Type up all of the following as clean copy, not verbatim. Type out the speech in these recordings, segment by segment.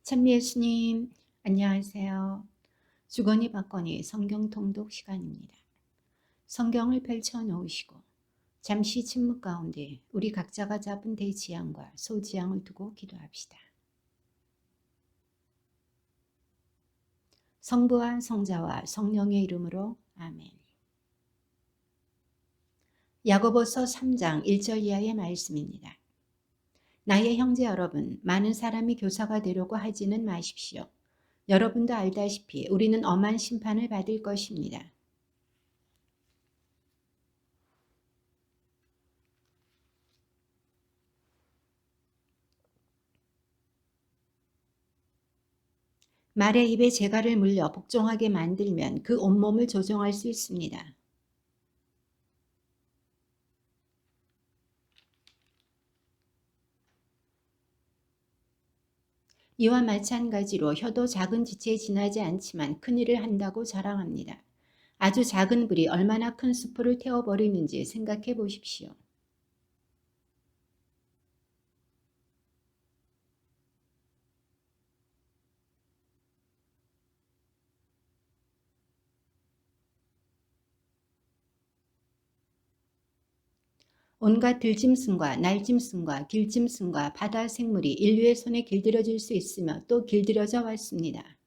찬미 예수님, 안녕하세요. 주거니 받거니 성경 통독 시간입니다. 성경을 펼쳐 놓으시고 잠시 침묵 가운데 우리 각자가 잡은 대지향과 소지향을 두고 기도합시다. 성부와 성자와 성령의 이름으로 아멘. 야고보서 3장 1절 이하의 말씀입니다. 나의 형제 여러분, 많은 사람이 교사가 되려고 하지는 마십시오. 여러분도 알다시피 우리는 엄한 심판을 받을 것입니다. 말의 입에 재갈을 물려 복종하게 만들면 그 온몸을 조종할 수 있습니다. 이와 마찬가지로 혀도 작은 지체에 지나지 않지만 큰일을 한다고 자랑합니다. 아주 작은 불이 얼마나 큰 숲을 태워버리는지 생각해 보십시오. 온갖 들짐승과 날짐승과 길짐승과 바다 생물이 인류의 손에 길들여질 수 있으며 또 길들여져 왔습니다.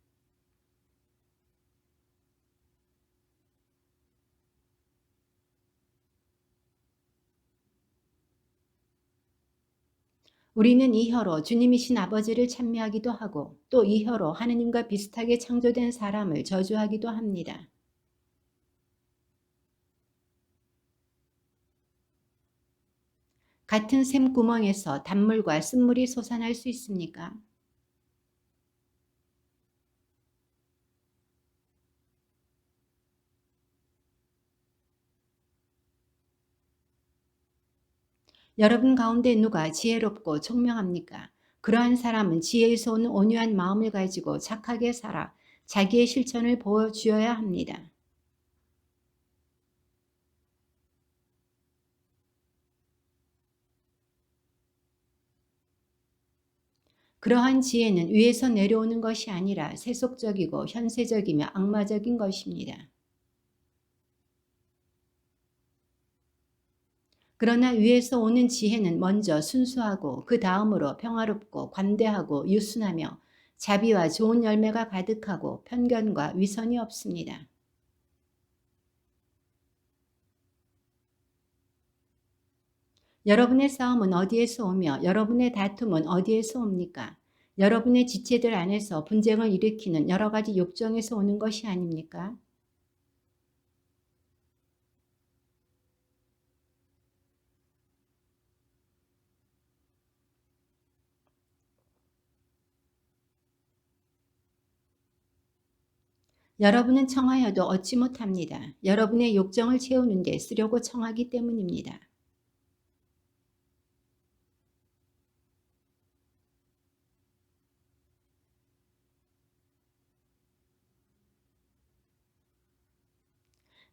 우리는 이 혀로 주님이신 아버지를 찬미하기도 하고 또 이 혀로 하느님과 비슷하게 창조된 사람을 저주하기도 합니다. 같은 샘구멍에서 단물과 쓴물이 솟아날 수 있습니까? 여러분 가운데 누가 지혜롭고 총명합니까? 그러한 사람은 지혜에서 오는 온유한 마음을 가지고 착하게 살아 자기의 실천을 보여주어야 합니다. 그러한 지혜는 위에서 내려오는 것이 아니라 세속적이고 현세적이며 악마적인 것입니다. 그러나 위에서 오는 지혜는 먼저 순수하고 그 다음으로 평화롭고 관대하고 유순하며 자비와 좋은 열매가 가득하고 편견과 위선이 없습니다. 여러분의 싸움은 어디에서 오며 여러분의 다툼은 어디에서 옵니까? 여러분의 지체들 안에서 분쟁을 일으키는 여러 가지 욕정에서 오는 것이 아닙니까? 여러분은 청하여도 얻지 못합니다. 여러분의 욕정을 채우는 데 쓰려고 청하기 때문입니다.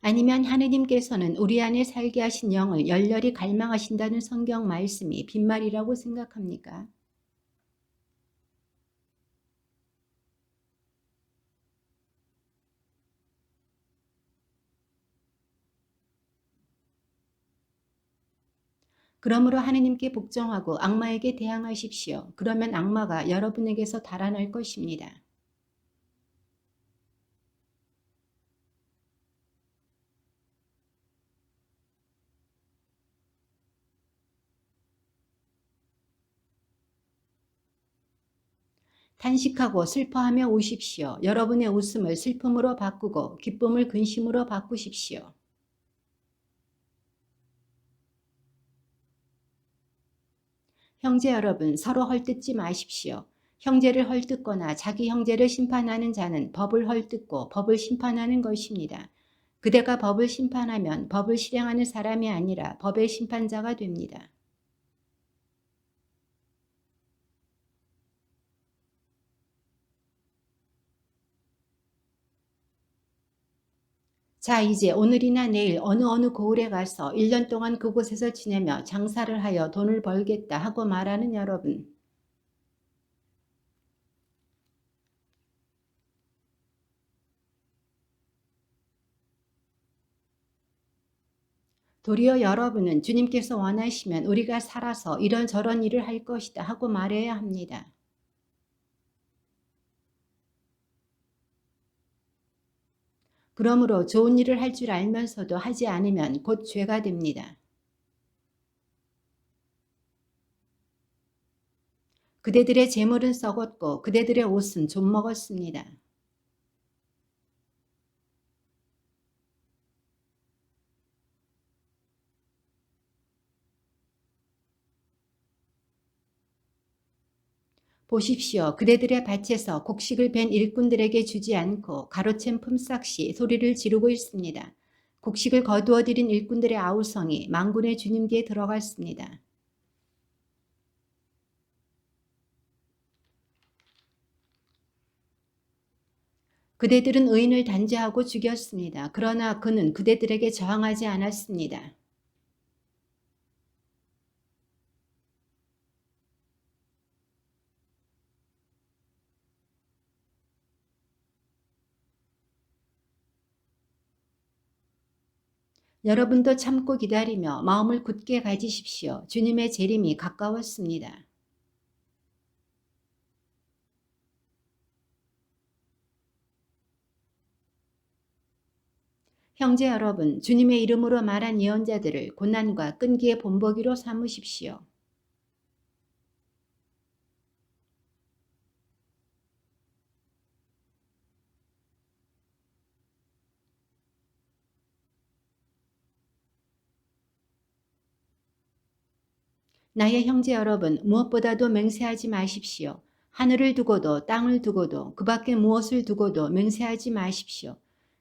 아니면 하느님께서는 우리 안에 살게 하신 영을 열렬히 갈망하신다는 성경 말씀이 빈말이라고 생각합니까? 그러므로 하느님께 복종하고 악마에게 대항하십시오. 그러면 악마가 여러분에게서 달아날 것입니다. 탄식하고 슬퍼하며 우십시오. 여러분의 웃음을 슬픔으로 바꾸고 기쁨을 근심으로 바꾸십시오. 형제 여러분, 서로 헐뜯지 마십시오. 형제를 헐뜯거나 자기 형제를 심판하는 자는 법을 헐뜯고 법을 심판하는 것입니다. 그대가 법을 심판하면 법을 실행하는 사람이 아니라 법의 심판자가 됩니다. 자, 이제 오늘이나 내일 어느 고을에 가서 1년 동안 그곳에서 지내며 장사를 하여 돈을 벌겠다 하고 말하는 여러분. 도리어 여러분은 주님께서 원하시면 우리가 살아서 이런저런 일을 할 것이다 하고 말해야 합니다. 그러므로 좋은 일을 할 줄 알면서도 하지 않으면 곧 죄가 됩니다. 그대들의 재물은 썩었고 그대들의 옷은 좀 먹었습니다. 보십시오. 그대들의 밭에서 곡식을 벤 일꾼들에게 주지 않고 가로챈 품삯이 소리를 지르고 있습니다. 곡식을 거두어 들인 일꾼들의 아우성이 만군의 주님께 들어갔습니다. 그대들은 의인을 단죄하고 죽였습니다. 그러나 그는 그대들에게 저항하지 않았습니다. 여러분도 참고 기다리며 마음을 굳게 가지십시오. 주님의 재림이 가까웠습니다. 형제 여러분, 주님의 이름으로 말한 예언자들을 고난과 끈기의 본보기로 삼으십시오. 나의 형제 여러분, 무엇보다도 맹세하지 마십시오. 하늘을 두고도 땅을 두고도 그 밖에 무엇을 두고도 맹세하지 마십시오.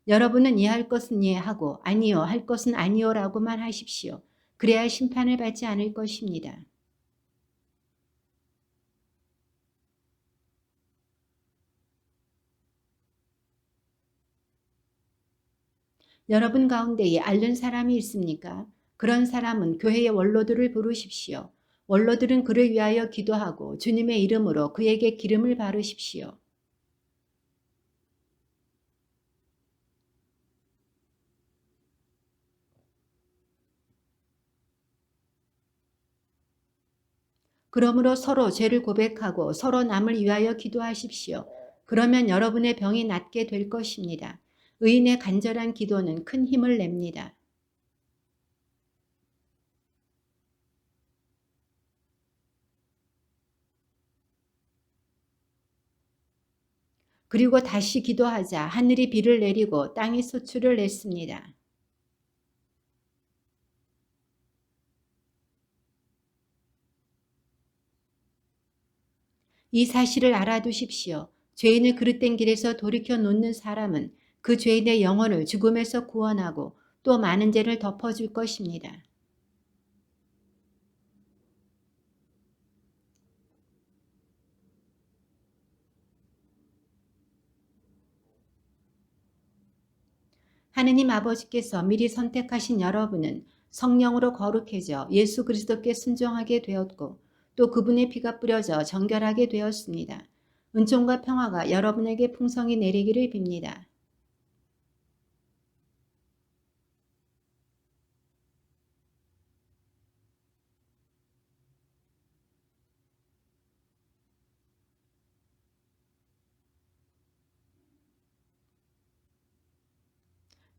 여러분은 이해할 것은 이해하고 아니요 할 것은 아니요라고만 하십시오. 그래야 심판을 받지 않을 것입니다. 여러분 가운데에 앓는 사람이 있습니까? 그런 사람은 교회의 원로들을 부르십시오. 원로들은 그를 위하여 기도하고 주님의 이름으로 그에게 기름을 바르십시오. 그러므로 서로 죄를 고백하고 서로 남을 위하여 기도하십시오. 그러면 여러분의 병이 낫게 될 것입니다. 의인의 간절한 기도는 큰 힘을 냅니다. 그리고 다시 기도하자 하늘이 비를 내리고 땅이 소출을 냈습니다. 이 사실을 알아두십시오. 죄인을 그릇된 길에서 돌이켜 놓는 사람은 그 죄인의 영혼을 죽음에서 구원하고 또 많은 죄를 덮어줄 것입니다. 하느님 아버지께서 미리 선택하신 여러분은 성령으로 거룩해져 예수 그리스도께 순종하게 되었고 또 그분의 피가 뿌려져 정결하게 되었습니다. 은총과 평화가 여러분에게 풍성히 내리기를 빕니다.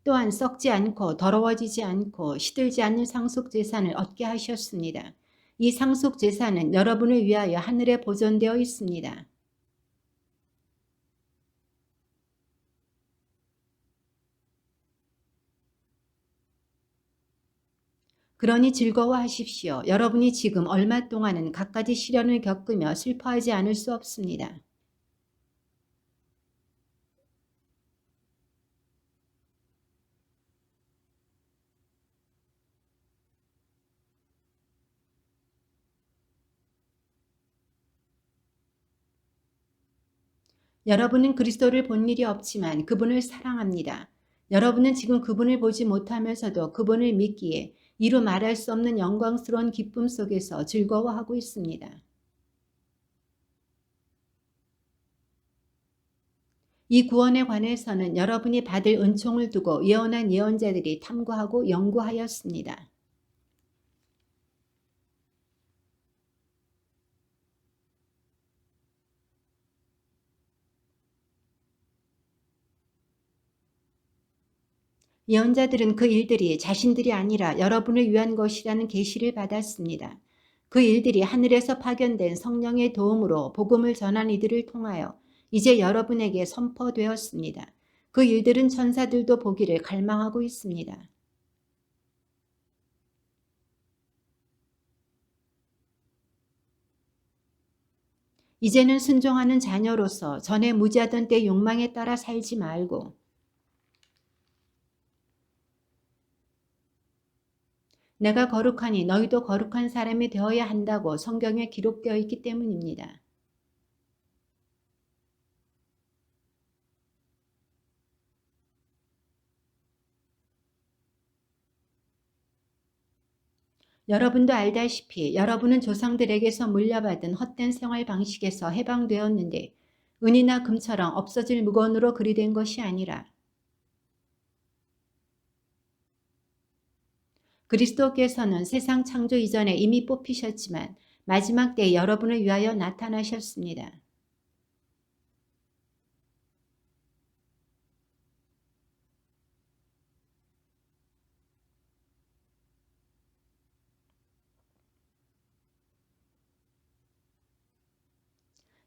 또한 썩지 않고 더러워지지 않고 시들지 않는 상속 재산을 얻게 하셨습니다. 이 상속 재산은 여러분을 위하여 하늘에 보존되어 있습니다. 그러니 즐거워하십시오. 여러분이 지금 얼마 동안은 갖가지 시련을 겪으며 슬퍼하지 않을 수 없습니다. 여러분은 그리스도를 본 일이 없지만 그분을 사랑합니다. 여러분은 지금 그분을 보지 못하면서도 그분을 믿기에 이루 말할 수 없는 영광스러운 기쁨 속에서 즐거워하고 있습니다. 이 구원에 관해서는 여러분이 받을 은총을 두고 예언한 예언자들이 탐구하고 연구하였습니다. 예언자들은 그 일들이 자신들이 아니라 여러분을 위한 것이라는 계시를 받았습니다. 그 일들이 하늘에서 파견된 성령의 도움으로 복음을 전한 이들을 통하여 이제 여러분에게 선포되었습니다. 그 일들은 천사들도 보기를 갈망하고 있습니다. 이제는 순종하는 자녀로서 전에 무지하던 때 욕망에 따라 살지 말고 내가 거룩하니 너희도 거룩한 사람이 되어야 한다고 성경에 기록되어 있기 때문입니다. 여러분도 알다시피 여러분은 조상들에게서 물려받은 헛된 생활 방식에서 해방되었는데 은이나 금처럼 없어질 물건으로 그리된 것이 아니라 그리스도께서는 세상 창조 이전에 이미 뽑히셨지만 마지막 때에 여러분을 위하여 나타나셨습니다.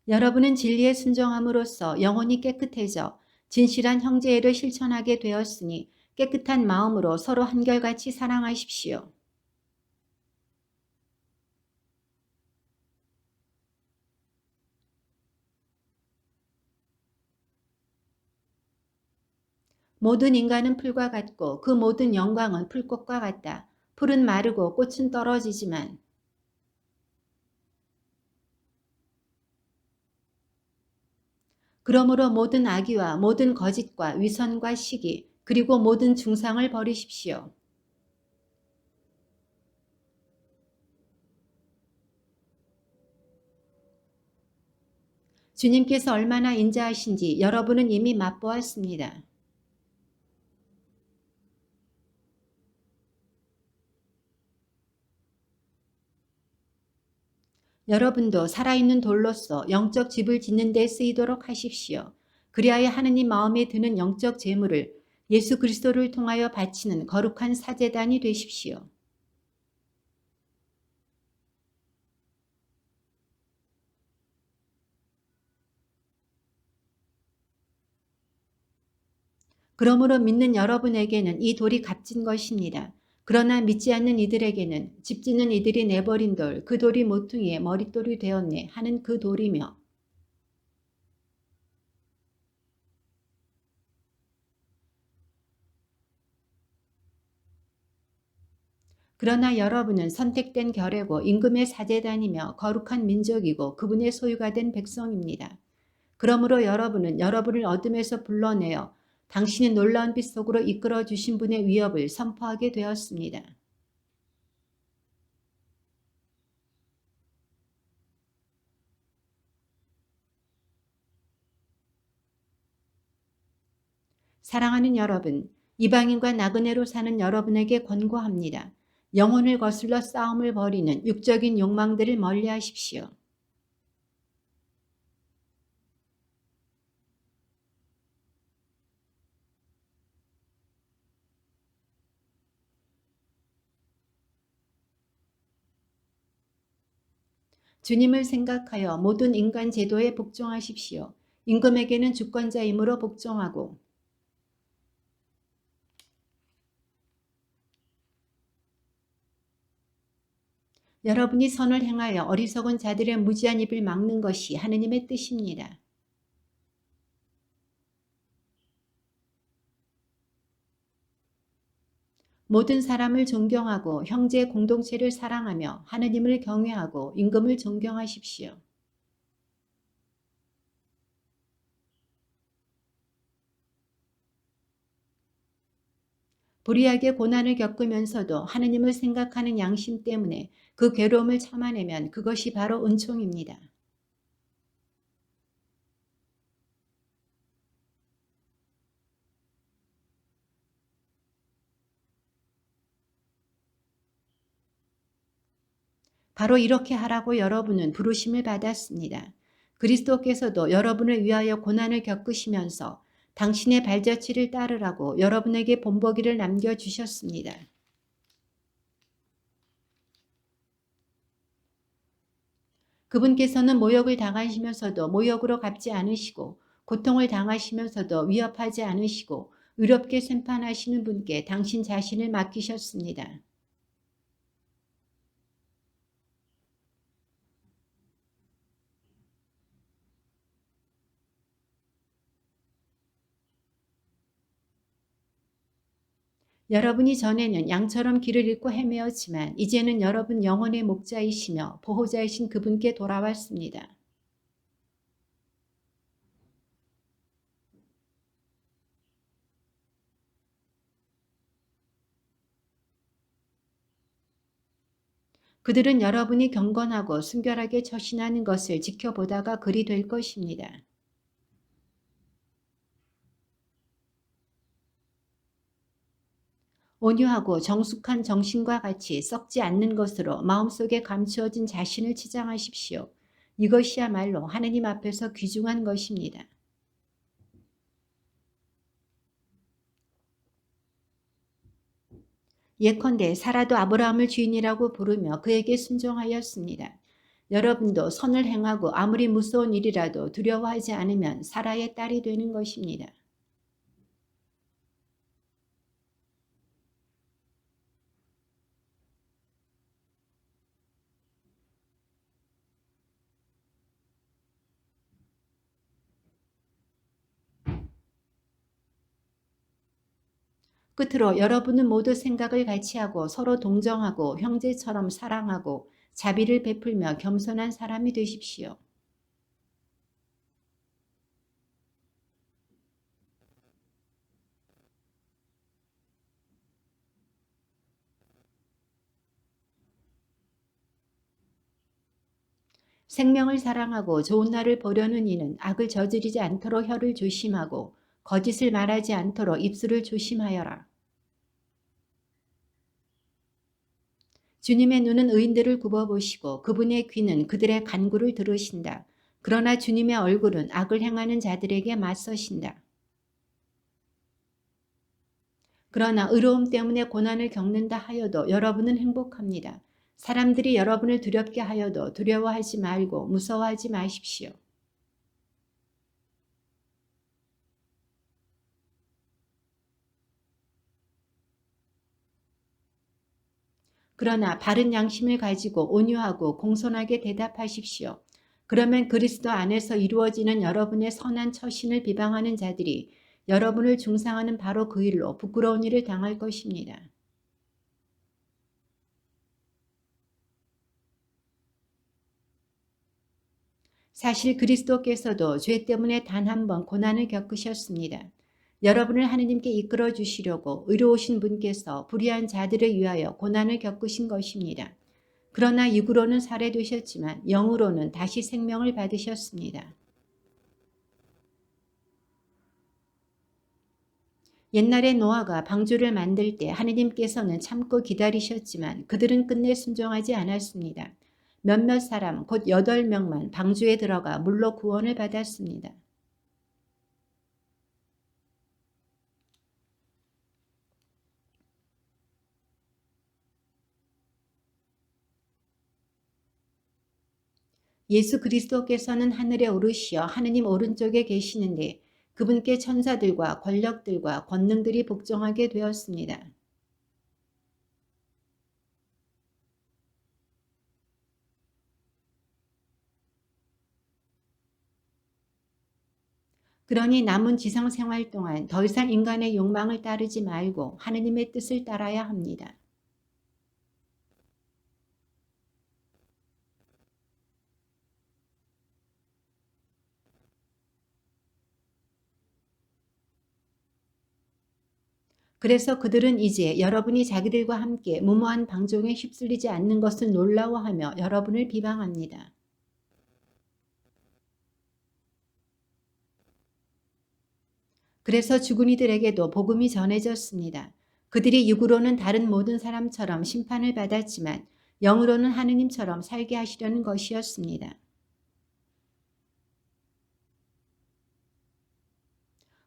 여러분은 진리에 순종함으로써 영혼이 깨끗해져 진실한 형제애를 실천하게 되었으니 깨끗한 마음으로 서로 한결같이 사랑하십시오. 모든 인간은 풀과 같고 그 모든 영광은 풀꽃과 같다. 풀은 마르고 꽃은 떨어지지만 그러므로 모든 악의와 모든 거짓과 위선과 시기 그리고 모든 중상을 버리십시오. 주님께서 얼마나 인자하신지 여러분은 이미 맛보았습니다. 여러분도 살아있는 돌로서 영적 집을 짓는 데 쓰이도록 하십시오. 그리하여 하느님 마음에 드는 영적 재물을 예수 그리스도를 통하여 바치는 거룩한 사제단이 되십시오. 그러므로 믿는 여러분에게는 이 돌이 값진 것입니다. 그러나 믿지 않는 이들에게는 집 짓는 이들이 내버린 돌, 그 돌이 모퉁이의 머릿돌이 되었네 하는 그 돌이며 그러나 여러분은 선택된 결례고 임금의 사제단이며 거룩한 민족이고 그분의 소유가 된 백성입니다. 그러므로 여러분은 여러분을 어둠에서 불러내어 당신의 놀라운 빛 속으로 이끌어 주신 분의 위협을 선포하게 되었습니다. 사랑하는 여러분, 이방인과 나그네로 사는 여러분에게 권고합니다. 영혼을 거슬러 싸움을 벌이는 육적인 욕망들을 멀리하십시오. 주님을 생각하여 모든 인간 제도에 복종하십시오. 임금에게는 주권자이므로 복종하고 여러분이 선을 행하여 어리석은 자들의 무지한 입을 막는 것이 하느님의 뜻입니다. 모든 사람을 존경하고 형제 공동체를 사랑하며 하느님을 경외하고 임금을 존경하십시오. 불의하게 고난을 겪으면서도 하느님을 생각하는 양심 때문에 그 괴로움을 참아내면 그것이 바로 은총입니다. 바로 이렇게 하라고 여러분은 부르심을 받았습니다. 그리스도께서도 여러분을 위하여 고난을 겪으시면서 당신의 발자취를 따르라고 여러분에게 본보기를 남겨주셨습니다. 그분께서는 모욕을 당하시면서도 모욕으로 갚지 않으시고 고통을 당하시면서도 위협하지 않으시고 의롭게 심판하시는 분께 당신 자신을 맡기셨습니다. 여러분이 전에는 양처럼 길을 잃고 헤매었지만 이제는 여러분 영혼의 목자이시며 보호자이신 그분께 돌아왔습니다. 그들은 여러분이 경건하고 순결하게 처신하는 것을 지켜보다가 그리 될 것입니다. 온유하고 정숙한 정신과 같이 썩지 않는 것으로 마음속에 감추어진 자신을 치장하십시오. 이것이야말로 하느님 앞에서 귀중한 것입니다. 예컨대 사라도 아브라함을 주인이라고 부르며 그에게 순종하였습니다. 여러분도 선을 행하고 아무리 무서운 일이라도 두려워하지 않으면 사라의 딸이 되는 것입니다. 끝으로 여러분은 모두 생각을 같이 하고 서로 동정하고 형제처럼 사랑하고 자비를 베풀며 겸손한 사람이 되십시오. 생명을 사랑하고 좋은 날을 보려는 이는 악을 저지르지 않도록 혀를 조심하고 거짓을 말하지 않도록 입술을 조심하여라. 주님의 눈은 의인들을 굽어보시고 그분의 귀는 그들의 간구를 들으신다. 그러나 주님의 얼굴은 악을 행하는 자들에게 맞서신다. 그러나 의로움 때문에 고난을 겪는다 하여도 여러분은 행복합니다. 사람들이 여러분을 두렵게 하여도 두려워하지 말고 무서워하지 마십시오. 그러나 바른 양심을 가지고 온유하고 공손하게 대답하십시오. 그러면 그리스도 안에서 이루어지는 여러분의 선한 처신을 비방하는 자들이 여러분을 중상하는 바로 그 일로 부끄러운 일을 당할 것입니다. 사실 그리스도께서도 죄 때문에 단 한 번 고난을 겪으셨습니다. 여러분을 하느님께 이끌어 주시려고 의로우신 분께서 불의한 자들을 위하여 고난을 겪으신 것입니다. 그러나 육으로는 살해되셨지만 영으로는 다시 생명을 받으셨습니다. 옛날에 노아가 방주를 만들 때 하느님께서는 참고 기다리셨지만 그들은 끝내 순종하지 않았습니다. 몇몇 사람 곧 8명만 방주에 들어가 물로 구원을 받았습니다. 예수 그리스도께서는 하늘에 오르시어 하느님 오른쪽에 계시는데 그분께 천사들과 권력들과 권능들이 복종하게 되었습니다. 그러니 남은 지상 생활 동안 더 이상 인간의 욕망을 따르지 말고 하느님의 뜻을 따라야 합니다. 그래서 그들은 이제 여러분이 자기들과 함께 무모한 방종에 휩쓸리지 않는 것을 놀라워하며 여러분을 비방합니다. 그래서 죽은 이들에게도 복음이 전해졌습니다. 그들이 육으로는 다른 모든 사람처럼 심판을 받았지만 영으로는 하느님처럼 살게 하시려는 것이었습니다.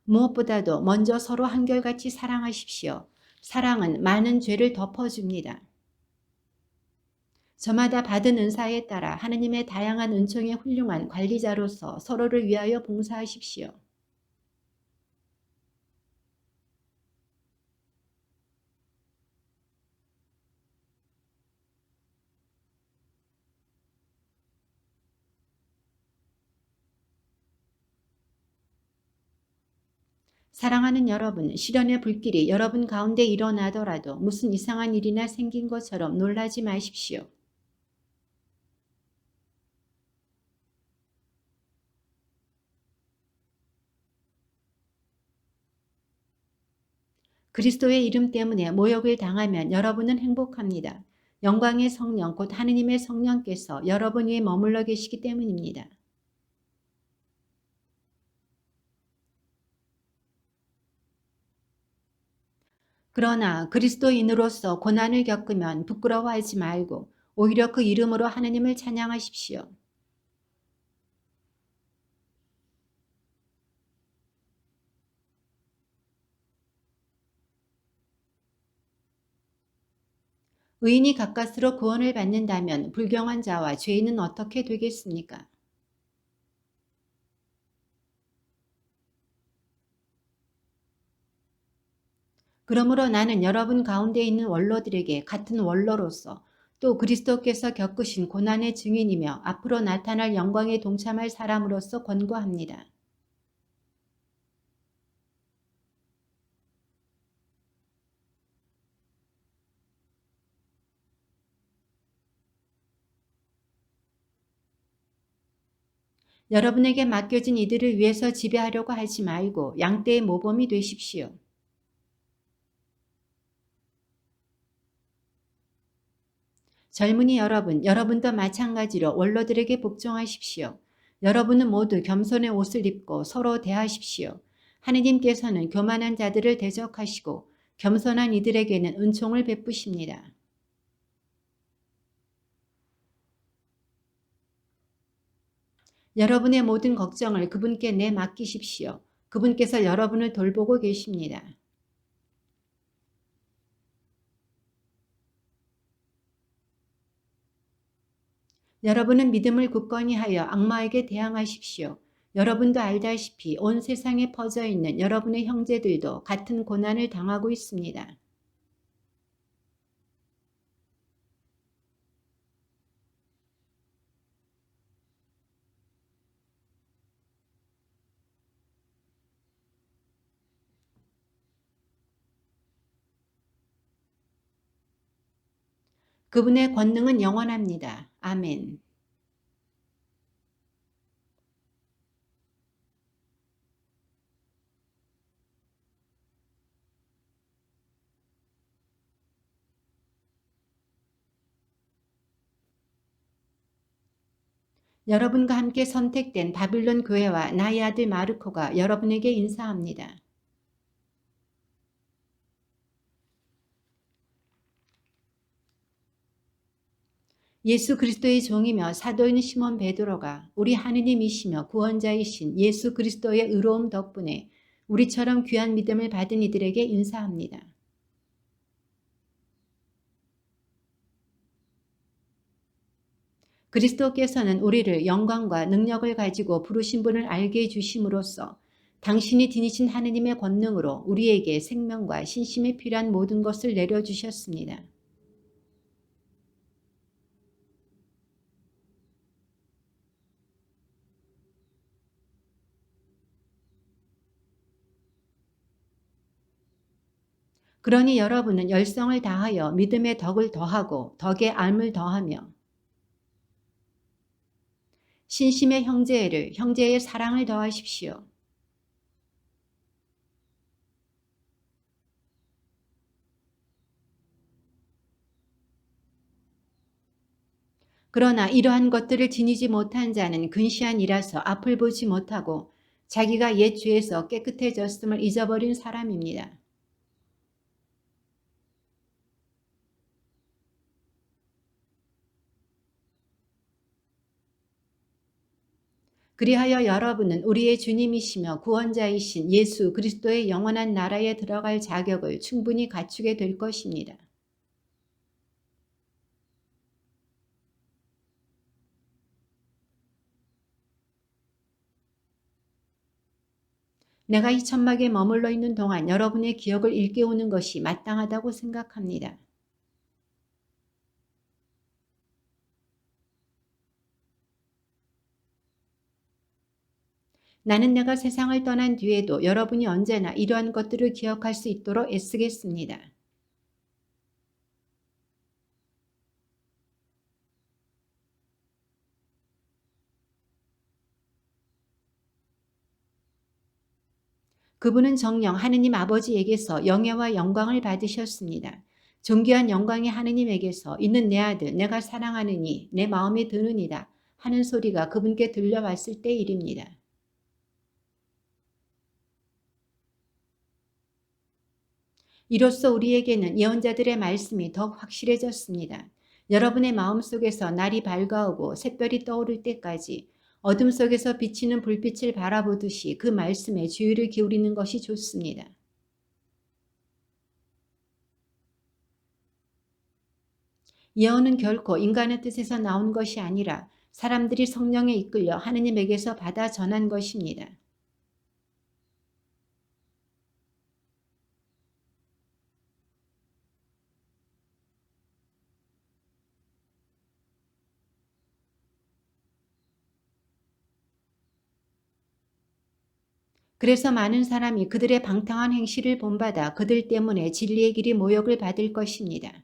무엇보다도 먼저 서로 한결같이 사랑하십시오. 사랑은 많은 죄를 덮어줍니다. 저마다 받은 은사에 따라 하느님의 다양한 은총의 훌륭한 관리자로서 서로를 위하여 봉사하십시오. 사랑하는 여러분, 시련의 불길이 여러분 가운데 일어나더라도 무슨 이상한 일이나 생긴 것처럼 놀라지 마십시오. 그리스도의 이름 때문에 모욕을 당하면 여러분은 행복합니다. 영광의 성령, 곧 하느님의 성령께서 여러분 위에 머물러 계시기 때문입니다. 그러나 그리스도인으로서 고난을 겪으면 부끄러워하지 말고 오히려 그 이름으로 하느님을 찬양하십시오. 의인이 가까스로 구원을 받는다면 불경한 자와 죄인은 어떻게 되겠습니까? 그러므로 나는 여러분 가운데 있는 원로들에게 같은 원로로서 또 그리스도께서 겪으신 고난의 증인이며 앞으로 나타날 영광에 동참할 사람으로서 권고합니다. 여러분에게 맡겨진 이들을 위해서 지배하려고 하지 말고 양떼의 모범이 되십시오. 젊은이 여러분, 여러분도 마찬가지로 원로들에게 복종하십시오. 여러분은 모두 겸손의 옷을 입고 서로 대하십시오. 하느님께서는 교만한 자들을 대적하시고 겸손한 이들에게는 은총을 베푸십니다. 여러분의 모든 걱정을 그분께 내맡기십시오. 그분께서 여러분을 돌보고 계십니다. 여러분은 믿음을 굳건히 하여 악마에게 대항하십시오. 여러분도 알다시피 온 세상에 퍼져 있는 여러분의 형제들도 같은 고난을 당하고 있습니다. 그분의 권능은 영원합니다. 아멘. 여러분과 함께 선택된 바빌론 교회와 나의 아들 마르코가 여러분에게 인사합니다. 예수 그리스도의 종이며 사도인 시몬 베드로가 우리 하느님이시며 구원자이신 예수 그리스도의 의로움 덕분에 우리처럼 귀한 믿음을 받은 이들에게 인사합니다. 그리스도께서는 우리를 영광과 능력을 가지고 부르신 분을 알게 해주심으로써 당신이 지니신 하느님의 권능으로 우리에게 생명과 신심에 필요한 모든 것을 내려주셨습니다. 그러니 여러분은 열성을 다하여 믿음의 덕을 더하고 덕의 알을 더하며 신심의 형제를 형제의 사랑을 더하십시오. 그러나 이러한 것들을 지니지 못한 자는 근시한 이라서 앞을 보지 못하고 자기가 옛 죄에서 깨끗해졌음을 잊어버린 사람입니다. 그리하여 여러분은 우리의 주님이시며 구원자이신 예수 그리스도의 영원한 나라에 들어갈 자격을 충분히 갖추게 될 것입니다. 내가 이 천막에 머물러 있는 동안 여러분의 기억을 일깨우는 것이 마땅하다고 생각합니다. 나는 내가 세상을 떠난 뒤에도 여러분이 언제나 이러한 것들을 기억할 수 있도록 애쓰겠습니다. 그분은 정녕 하느님 아버지에게서 영예와 영광을 받으셨습니다. 존귀한 영광의 하느님에게서 이는 내 아들 내가 사랑하느니 내 마음에 드느니라 하는 소리가 그분께 들려왔을 때 일입니다. 이로써 우리에게는 예언자들의 말씀이 더욱 확실해졌습니다. 여러분의 마음속에서 날이 밝아오고 샛별이 떠오를 때까지 어둠 속에서 비치는 불빛을 바라보듯이 그 말씀에 주의를 기울이는 것이 좋습니다. 예언은 결코 인간의 뜻에서 나온 것이 아니라 사람들이 성령에 이끌려 하느님에게서 받아 전한 것입니다. 그래서 많은 사람이 그들의 방탕한 행실을 본받아 그들 때문에 진리의 길이 모욕을 받을 것입니다.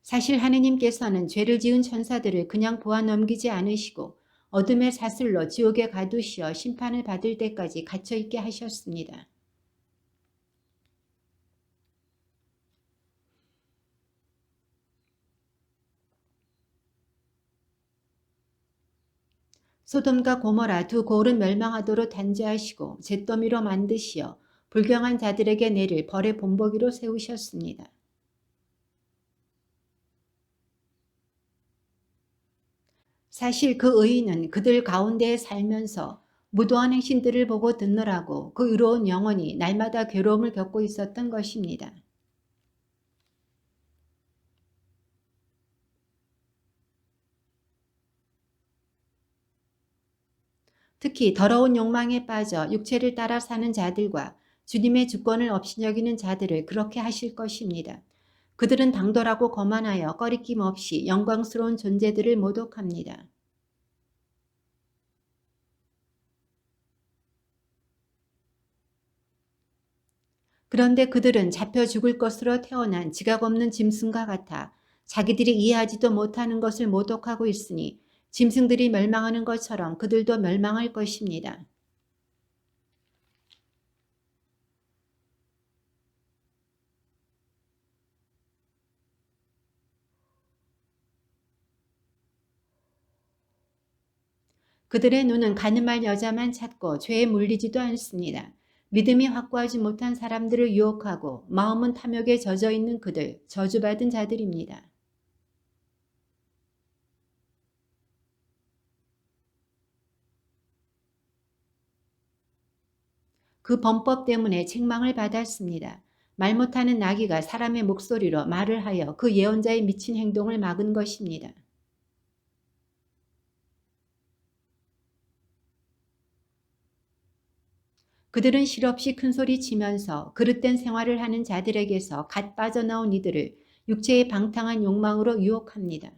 사실 하느님께서는 죄를 지은 천사들을 그냥 보아 넘기지 않으시고 어둠의 사슬로 지옥에 가두시어 심판을 받을 때까지 갇혀 있게 하셨습니다. 소돔과 고모라 두 고을은 멸망하도록 단죄하시고 잿더미로 만드시어 불경한 자들에게 내릴 벌의 본보기로 세우셨습니다. 사실 그 의인은 그들 가운데에 살면서 무도한 행신들을 보고 듣느라고 그 의로운 영혼이 날마다 괴로움을 겪고 있었던 것입니다. 특히 더러운 욕망에 빠져 육체를 따라 사는 자들과 주님의 주권을 업신여기는 자들을 그렇게 하실 것입니다. 그들은 당돌하고 거만하여 꺼리낌 없이 영광스러운 존재들을 모독합니다. 그런데 그들은 잡혀 죽을 것으로 태어난 지각 없는 짐승과 같아 자기들이 이해하지도 못하는 것을 모독하고 있으니 짐승들이 멸망하는 것처럼 그들도 멸망할 것입니다. 그들의 눈은 가늠할 여자만 찾고 죄에 물리지도 않습니다. 믿음이 확고하지 못한 사람들을 유혹하고 마음은 탐욕에 젖어 있는 그들, 저주받은 자들입니다. 그 범법 때문에 책망을 받았습니다. 말 못하는 나귀가 사람의 목소리로 말을 하여 그 예언자의 미친 행동을 막은 것입니다. 그들은 실없이 큰소리 치면서 그릇된 생활을 하는 자들에게서 갓 빠져나온 이들을 육체의 방탕한 욕망으로 유혹합니다.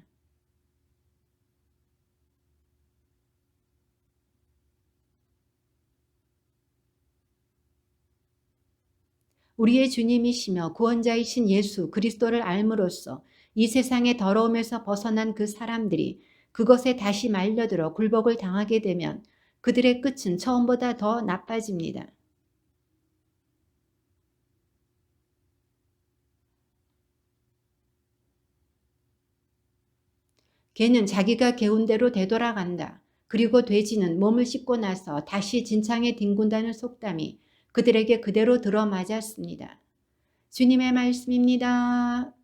우리의 주님이시며 구원자이신 예수 그리스도를 알므로써 이 세상의 더러움에서 벗어난 그 사람들이 그것에 다시 말려들어 굴복을 당하게 되면 그들의 끝은 처음보다 더 나빠집니다. 개는 자기가 개운 대로 되돌아간다. 그리고 돼지는 몸을 씻고 나서 다시 진창에 뒹군다는 속담이 그들에게 그대로 들어맞았습니다. 주님의 말씀입니다.